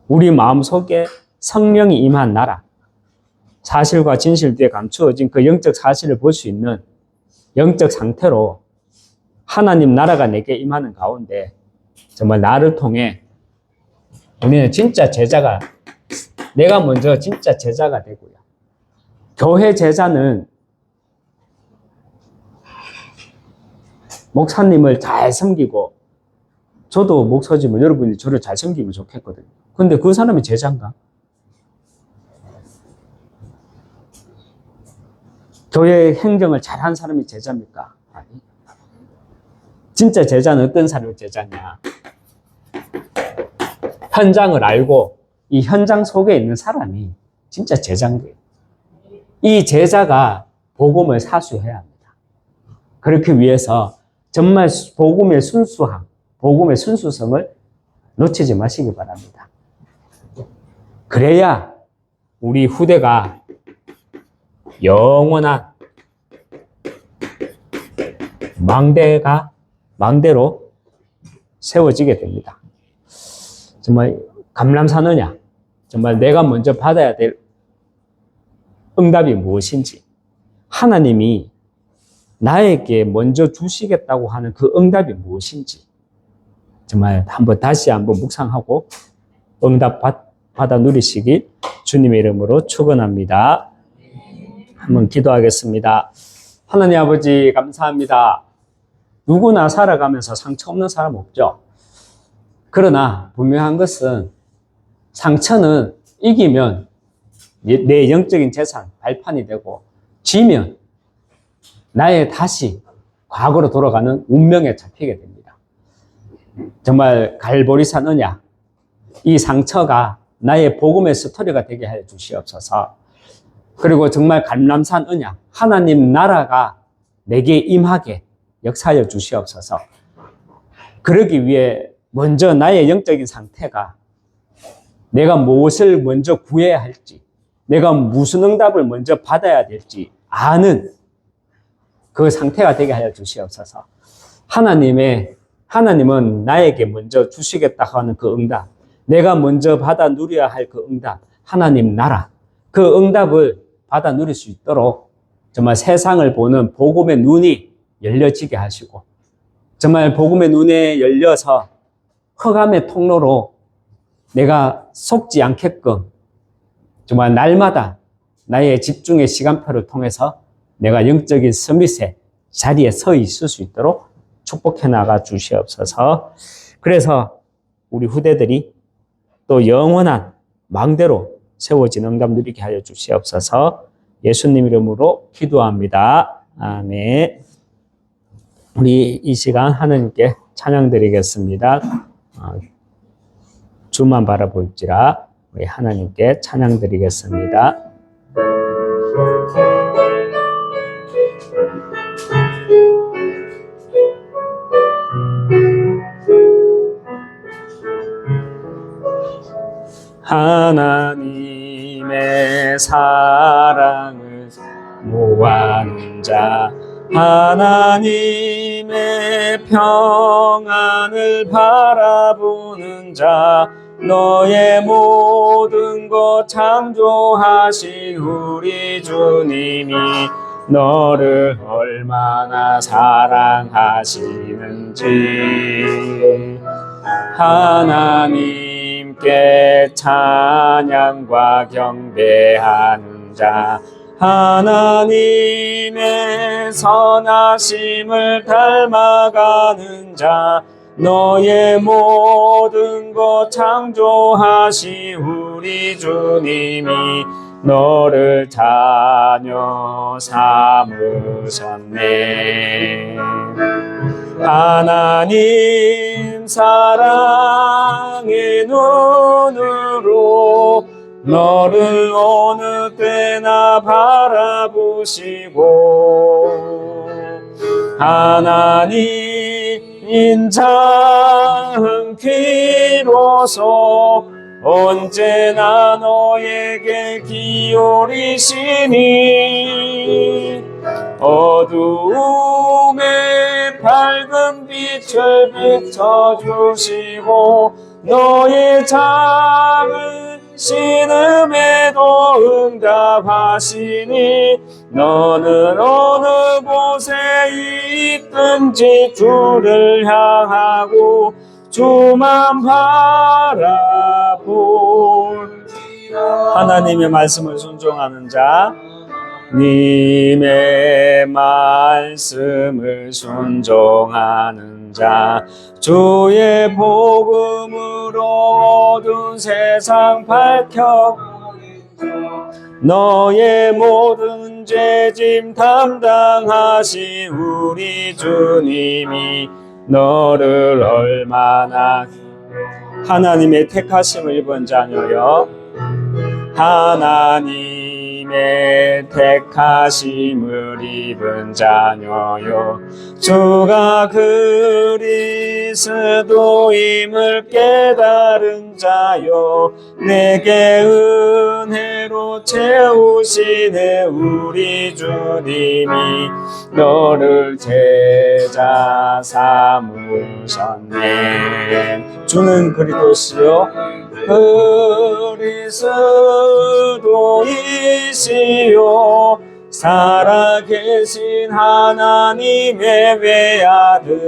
우리 마음속에 성령이 임한 나라, 사실과 진실 뒤에 감추어진 그 영적 사실을 볼 수 있는 영적 상태로 하나님 나라가 내게 임하는 가운데 정말 나를 통해 우리는 진짜 제자가, 내가 먼저 진짜 제자가 되고요. 교회 제자는 목사님을 잘 섬기고, 저도 목사지만 여러분이 저를 잘 섬기면 좋겠거든요. 근데 그 사람이 제자인가? 교회 행정을 잘한 사람이 제자입니까? 아니. 진짜 제자는 어떤 사람이 제자냐? 현장을 알고 이 현장 속에 있는 사람이 진짜 제자인 거예요. 이 제자가 복음을 사수해야 합니다. 그렇기 위해서 정말 복음의 순수함, 복음의 순수성을 놓치지 마시기 바랍니다. 그래야 우리 후대가 영원한 망대로 세워지게 됩니다. 정말 감람산언약, 정말 내가 먼저 받아야 될 응답이 무엇인지, 하나님이 나에게 먼저 주시겠다고 하는 그 응답이 무엇인지 정말 다시 한번 묵상하고 응답 받아 누리시길 주님의 이름으로 축원합니다. 한번 기도하겠습니다. 하나님 아버지 감사합니다. 누구나 살아가면서 상처 없는 사람 없죠. 그러나 분명한 것은 상처는 이기면 내 영적인 재산 발판이 되고, 지면 나의 다시 과거로 돌아가는 운명에 잡히게 됩니다. 정말 갈보리산 언약, 이 상처가 나의 복음의 스토리가 되게 하여 주시옵소서. 그리고 정말 감람산 언약, 하나님 나라가 내게 임하게 역사하여 주시옵소서. 그러기 위해 먼저 나의 영적인 상태가 내가 무엇을 먼저 구해야 할지, 내가 무슨 응답을 먼저 받아야 될지 아는 그 상태가 되게 하여 주시옵소서. 하나님은 나에게 먼저 주시겠다 하는 그 응답, 내가 먼저 받아 누려야 할 그 응답, 하나님 나라, 그 응답을 받아 누릴 수 있도록 정말 세상을 보는 복음의 눈이 열려지게 하시고, 정말 복음의 눈에 열려서 흑암의 통로로 내가 속지 않게끔 정말 날마다 나의 집중의 시간표를 통해서 내가 영적인 서밋의 자리에 서 있을 수 있도록 축복해 나가 주시옵소서. 그래서 우리 후대들이 또 영원한 망대로 세워진 응답 누리게 하여 주시옵소서. 예수님 이름으로 기도합니다. 아멘. 우리 이 시간 하나님께 찬양 드리겠습니다. 주만 바라볼지라 우리 하나님께 찬양 드리겠습니다. 하나님의 사랑을 모아놓은 자, 하나님의 평안을 바라보는 자, 너의 모든 것 창조하신 우리 주님이 너를 얼마나 사랑하시는지 하나님께 찬양과 경배하는 자, 하나님의 선하심을 닮아가는 자, 너의 모든 것 창조하신 우리 주님이 너를 자녀 삼으셨네. 하나님 사랑의 눈으로 너를 어느 때나 바라보시고 하나님 인자한 귀로서 언제나 너에게 기울이시니 어두움에 밝은 빛을 비춰주시고 너의 작은 신음에도 응답하시니 너는 어느 곳에 있든지 주를 향하고 주만 바라볼지라. 하나님의 말씀을 순종하는 자, 님의 말씀을 순종하는 자, 주의 복음으로 어두운 세상 밝혀 너의 모든 죄짐 담당하신 우리 주님이 너를 얼마나 하나님의 택하심을 입은 자녀여, 하나님의 택하심을 입은 자녀요, 주가 그리스도임을 깨달은 자요, 내게 은혜로 채우시네 우리 주님이 너를 제자 삼으셨네. 주는 그리스도시요 그리스도이시요 살아계신 하나님의 외아들,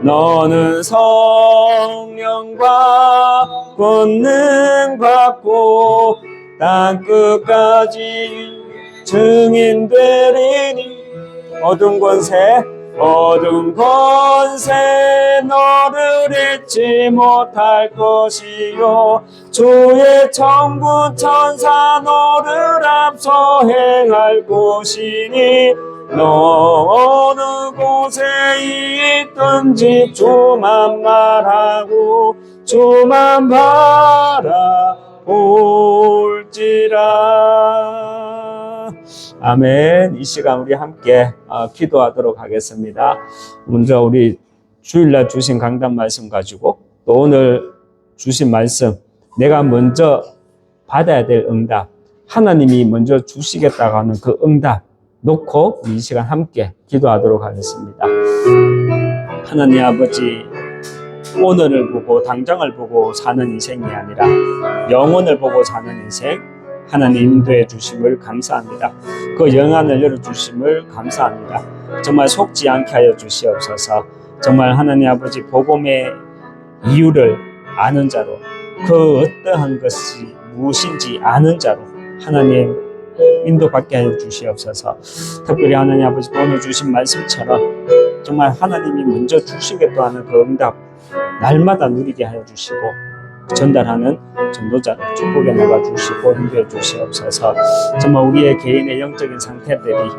너는 성령과 권능 받고 땅끝까지 증인되리니 어두운 권세 너를 잊지 못할 것이요, 주의 천군 천사 너를 앞서 행할 것이니 너 어느 곳에 있든지 주만 말하고 주만 바라볼지라. 아멘. 이 시간 우리 함께 기도하도록 하겠습니다. 먼저 우리 주일날 주신 강단 말씀 가지고 또 오늘 주신 말씀, 내가 먼저 받아야 될 응답, 하나님이 먼저 주시겠다고 하는 그 응답 놓고 이 시간 함께 기도하도록 하겠습니다. 하나님 아버지, 오늘을 보고 당장을 보고 사는 인생이 아니라 영혼을 보고 사는 인생, 하나님 인도해 주심을 감사합니다. 그 영안을 열어주심을 감사합니다. 정말 속지 않게 하여 주시옵소서. 정말 하나님 아버지 복음의 이유를 아는 자로, 그 어떠한 것이 무엇인지 아는 자로 하나님 인도받게 하여 주시옵소서. 특별히 하나님 아버지 오늘 주신 말씀처럼 정말 하나님이 먼저 주시겠다 하는 그 응답 날마다 누리게 하여 주시고 전달하는 전도자 축복에 나가 주시고 인도해 주시옵소서. 정말 우리의 개인의 영적인 상태들이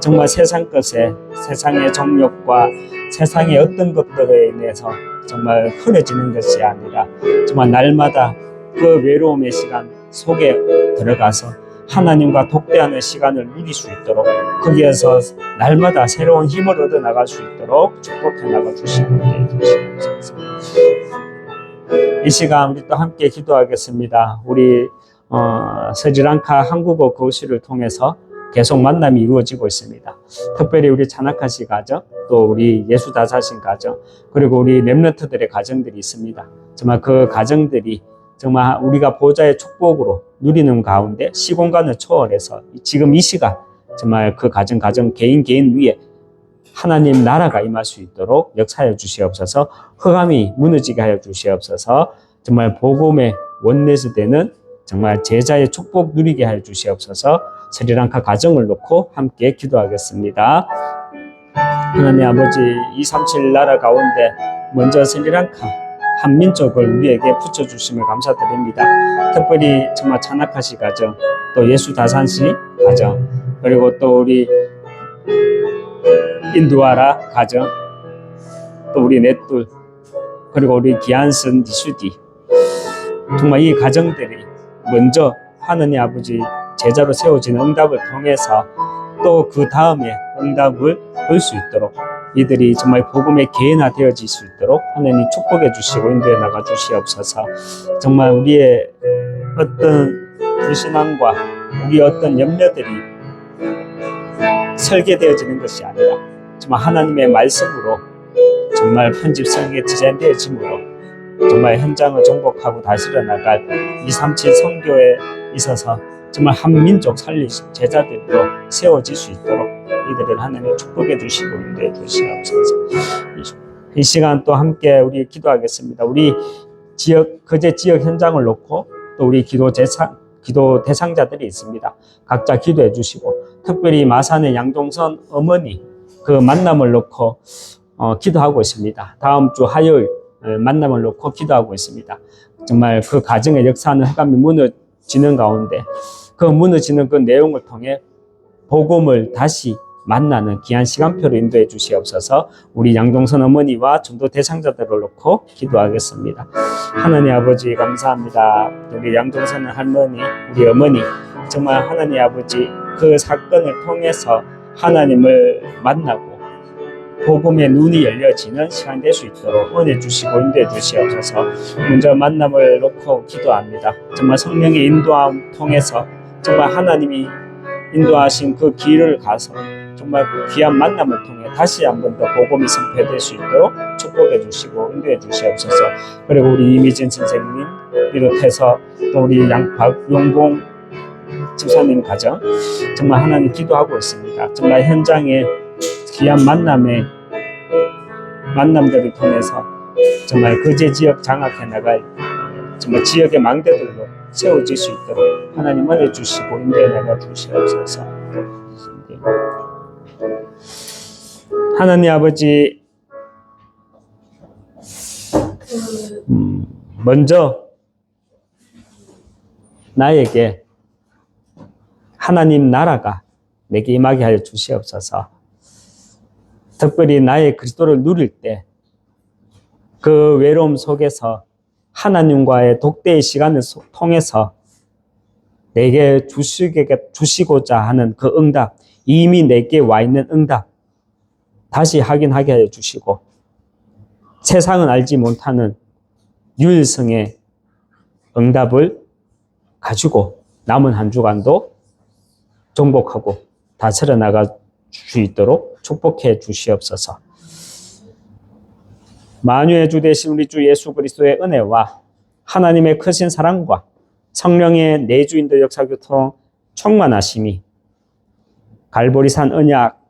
정말 세상 것에, 세상의 정욕과 세상의 어떤 것들에 인해서 정말 흐려지는 것이 아니라 정말 날마다 그 외로움의 시간 속에 들어가서 하나님과 독대하는 시간을 누릴 수 있도록 거기에서 날마다 새로운 힘을 얻어 나갈 수 있도록 축복해 나가 주시고 주시옵소서. 이 시간 우리 또 함께 기도하겠습니다. 우리 스리랑카 한국어 교실을 통해서 계속 만남이 이루어지고 있습니다. 특별히 우리 자나카 씨 가정, 또 우리 예수다사신 가정, 그리고 우리 렘넌트들의 가정들이 있습니다. 정말 그 가정들이 정말 우리가 보좌의 축복으로 누리는 가운데 시공간을 초월해서 지금 이 시간 정말 그 가정 개인 위에 하나님 나라가 임할 수 있도록 역사하여 주시옵소서. 흑암이 무너지게 하여 주시옵소서. 정말 복음의 원내스 되는 정말 제자의 축복 누리게 하여 주시옵소서. 스리랑카 가정을 놓고 함께 기도하겠습니다. 하나님 아버지, 237 나라 가운데 먼저 스리랑카 한민족을 우리에게 붙여주심을 감사드립니다. 특별히 정말 차나카시 가정, 또 예수다산시 가정, 그리고 또 우리 인두아라 가정, 또 우리 넷둘, 그리고 우리 기안슨 니슈디, 정말 이 가정들이 먼저 하느님 아버지 제자로 세워진 응답을 통해서 또 그 다음에 응답을 볼 수 있도록 이들이 정말 복음의 개인화 되어질 수 있도록 하나님 축복해 주시고 인도해 나가 주시옵소서. 정말 우리의 어떤 불신앙과 우리 어떤 염려들이 설계되어지는 것이 아니라 정말 하나님의 말씀으로 정말 편집 설계 디자인되어짐으로 정말 현장을 정복하고 다스려 나갈 237 선교에 있어서 정말 한민족 살릴 제자들로 세워질 수 있도록 이들을 하나님 축복해 주시고 인도해 주시옵소서. 이 시간 또 함께 우리 기도하겠습니다. 우리 거제 지역 현장을 놓고 또 우리 기도 대상자들이 있습니다. 각자 기도해 주시고 특별히 마산의 양동선 어머니 그 만남을 놓고 기도하고 있습니다. 다음 주 화요일 만남을 놓고 기도하고 있습니다. 정말 그 가정의 역사는 흑암이 무너지는 가운데 그 무너지는 그 내용을 통해 복음을 다시 만나는 귀한 시간표를 인도해 주시옵소서. 우리 양동선 어머니와 전도 대상자들을 놓고 기도하겠습니다. 하나님 아버지 감사합니다. 우리 양동선 할머니, 우리 어머니 정말 하나님 아버지 그 사건을 통해서 하나님을 만나고 복음의 눈이 열려지는 시간 될 수 있도록 은혜 주시고 인도해 주시옵소서. 먼저 만남을 놓고 기도합니다. 정말 성령의 인도함 통해서 정말 하나님이 인도하신 그 길을 가서 정말 귀한 만남을 통해 다시 한 번 더 복음이 선포될 수 있도록 축복해 주시고 인도해 주시옵소서. 그리고 우리 이미진 선생님 비롯해서 또 우리 용봉 집사님 가정 정말 하나님 기도하고 있습니다. 정말 현장에 귀한 만남들을 통해서 정말 거제 지역 장악해 나갈 정말 지역의 망대들로 세워질 수 있도록 하나님 은혜 주시고 인도해 나가 주시옵소서. 하나님 아버지 먼저 나에게 하나님 나라가 내게 임하게 하여 주시옵소서. 특별히 나의 그리스도를 누릴 때 그 외로움 속에서 하나님과의 독대의 시간을 통해서 내게 주시고자 하는 그 응답, 이미 내게 와 있는 응답 다시 확인하게 하여 주시고 세상은 알지 못하는 유일성의 응답을 가지고 남은 한 주간도 정복하고 다스려 나갈 수 있도록 축복해 주시옵소서. 만유의 주 되신 우리 주 예수 그리스도의 은혜와 하나님의 크신 사랑과 성령의 내주인도 역사교통 충만하심이 갈보리산 언약,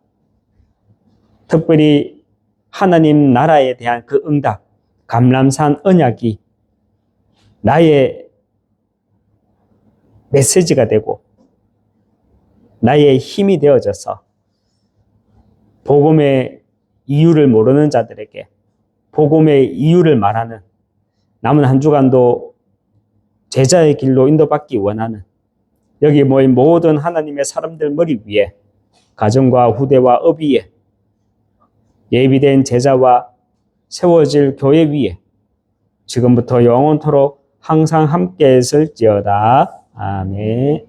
특별히 하나님 나라에 대한 그 응답, 감람산 언약이 나의 메시지가 되고 나의 힘이 되어져서 복음의 이유를 모르는 자들에게 복음의 이유를 말하는 남은 한 주간도 제자의 길로 인도받기 원하는 여기 모인 모든 하나님의 사람들 머리 위에 가정과 후대와 업 위에 예비된 제자와 세워질 교회 위에 지금부터 영원토록 항상 함께 있을지어다. 아멘.